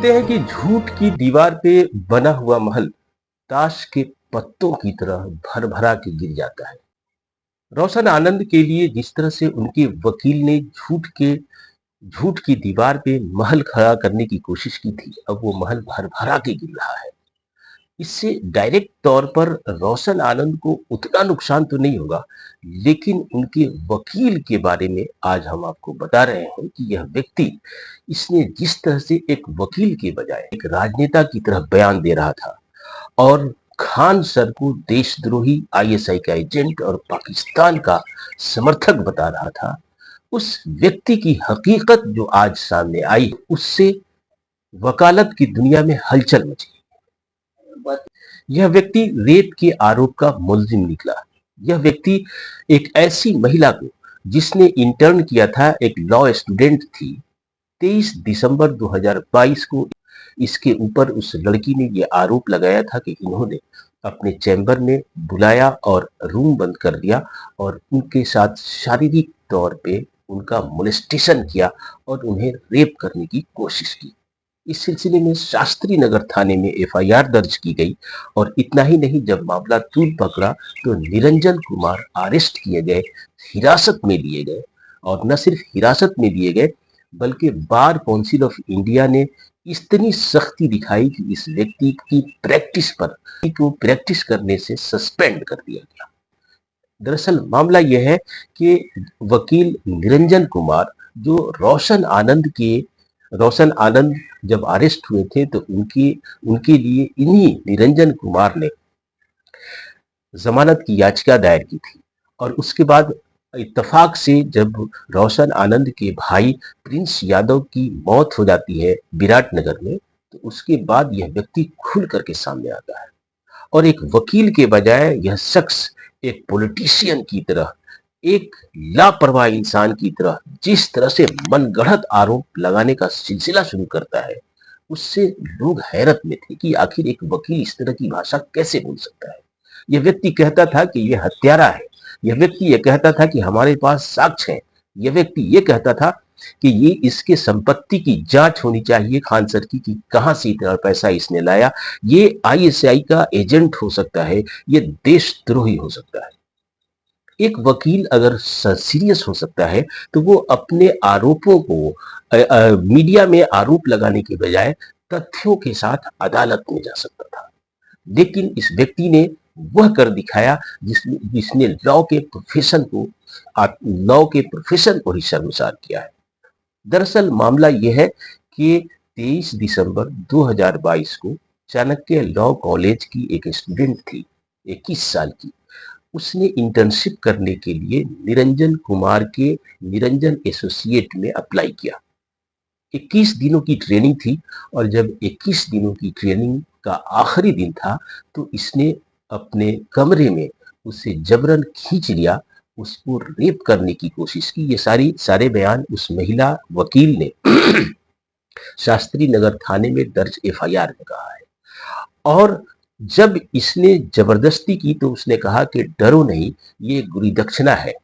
कहते हैं कि झूठ की दीवार पे बना हुआ महल ताश के पत्तों की तरह भर भरा के गिर जाता है। रोशन आनंद के लिए जिस तरह से उनके वकील ने झूठ की दीवार पे महल खड़ा करने की कोशिश की थी, अब वो महल भर भरा के गिर रहा है। इससे डायरेक्ट तौर पर रोशन आनंद को उतना नुकसान तो नहीं होगा, लेकिन उनके वकील के बारे में आज हम आपको बता रहे हैं कि यह व्यक्ति, इसने जिस तरह से एक वकील के बजाय एक राजनेता की तरह बयान दे रहा था और खान सर को देशद्रोही, आईएसआई का एजेंट और पाकिस्तान का समर्थक बता रहा था, उस व्यक्ति की हकीकत जो आज सामने आई, उससे वकालत की दुनिया में हलचल मची। यह व्यक्ति रेप के आरोप का मुलजिम निकला। यह व्यक्ति एक ऐसी महिला को, जिसने इंटर्न किया था, एक लॉ स्टूडेंट थी, 23 दिसंबर 2022 को इसके ऊपर उस लड़की ने यह आरोप लगाया था कि इन्होंने अपने चैम्बर में बुलाया और रूम बंद कर दिया और उनके साथ शारीरिक तौर पे उनका मोलेस्टेशन किया और उन्हें रेप करने की कोशिश की। इस सिलसिले में शास्त्री नगर थाने में एफआईआर दर्ज की गई और इतना ही नहीं, जब मामला तूल पकड़ा तो निरंजन कुमार अरेस्ट किए गए, हिरासत में लिए गए और न सिर्फ हिरासत में लिए गए बल्कि बार काउंसिल ऑफ इंडिया ने इतनी सख्ती दिखाई कि इस व्यक्ति की प्रैक्टिस करने से सस्पेंड कर दिया गया। दरअसल मामला यह है कि वकील निरंजन कुमार, जो रोशन आनंद जब अरेस्ट हुए थे तो उनकी उनके लिए इन्हीं निरंजन कुमार ने जमानत की याचिका दायर की थी और उसके बाद इत्तेफाक से जब रोशन आनंद के भाई प्रिंस यादव की मौत हो जाती है विराटनगर में, तो उसके बाद यह व्यक्ति खुल करके सामने आता है और एक वकील के बजाय यह शख्स एक पॉलिटिशियन की तरह, एक लापरवाह इंसान की तरह जिस तरह से मनगढ़ंत आरोप लगाने का सिलसिला शुरू करता है, उससे लोग हैरत में थे कि आखिर एक वकील इस तरह की भाषा कैसे बोल सकता है। यह व्यक्ति कहता था कि यह हत्यारा है, यह व्यक्ति यह कहता था कि हमारे पास साक्ष्य है, यह व्यक्ति यह कहता था कि ये इसके संपत्ति की जांच होनी चाहिए खान सर की कि कहां से इतना पैसा इसने लाया, ये आईएसआई का एजेंट हो सकता है, ये देशद्रोही हो सकता है। एक वकील अगर सीरियस हो सकता है तो वो अपने आरोपों को मीडिया में आरोप लगाने के बजाय तथ्यों के साथ अदालत में जा सकता था, लेकिन इस व्यक्ति ने वह कर दिखाया जिसने लॉ के प्रोफेशन को ही शर्मसार किया है। दरअसल मामला यह है कि 23 दिसंबर 2022 को चाणक्य लॉ कॉलेज की एक स्टूडेंट थी, 21 साल की। उसने इंटर्नशिप करने के लिए निरंजन कुमार के निरंजन एसोसिएट में अप्लाई किया। 21 दिनों की ट्रेनिंग थी और जब 21 दिनों की ट्रेनिंग का आखिरी दिन था तो इसने अपने कमरे में उसे जबरन खींच लिया, उसको रेप करने की कोशिश की। ये सारे बयान उस महिला वकील ने शास्त्री नगर थाने में दर्ज एफआईआर में कहा है। और जब इसने जबरदस्ती की तो उसने कहा कि डरो नहीं, ये गुरु दक्षिणा है,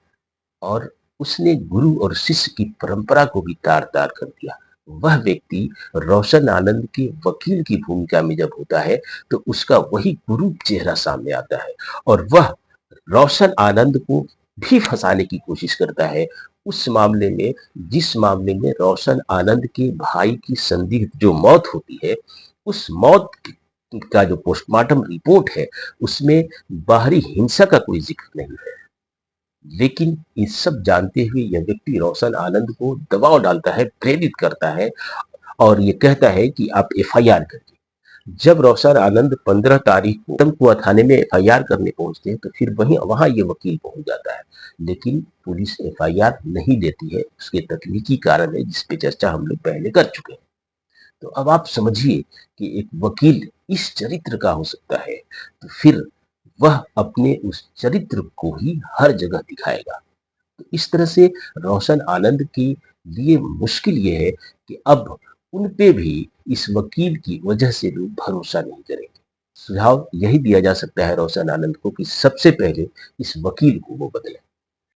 और उसने गुरु और शिष्य की परंपरा को भी तार तार कर दिया। वह व्यक्ति रोशन आनंद के वकील की भूमिका में जब होता है तो उसका वही गुरु चेहरा सामने आता है और वह रोशन आनंद को भी फंसाने की कोशिश करता है उस मामले में, जिस मामले में रोशन आनंद के भाई की संदिग्ध जो मौत होती है, उस मौत का जो पोस्टमार्टम रिपोर्ट है उसमें बाहरी हिंसा का कोई जिक्र नहीं है। लेकिन ये सब जानते हुए यह व्यक्ति रोशन आनंद को दबाव डालता है, प्रेरित करता है और ये कहता है कि आप एफआईआर करिए। जब रोशन आनंद 15 तारीख को तमकुआ थाने में एफआईआर करने पहुंचते हैं तो फिर वहां ये वकील पहुंच जाता है, लेकिन पुलिस एफआईआर नहीं लेती है। उसके तकनीकी कारण है जिस पे चर्चा हम लोग पहले कर चुके हैं। तो अब आप समझिए कि एक वकील इस चरित्र का हो सकता है, तो फिर वह अपने उस चरित्र को ही हर जगह दिखाएगा। तो इस तरह से रोशन आनंद के लिए मुश्किल ये है कि अब उन पे भी इस वकील की वजह से लोग भरोसा नहीं करेंगे। सुझाव यही दिया जा सकता है रोशन आनंद को कि सबसे पहले इस वकील को वो बदले।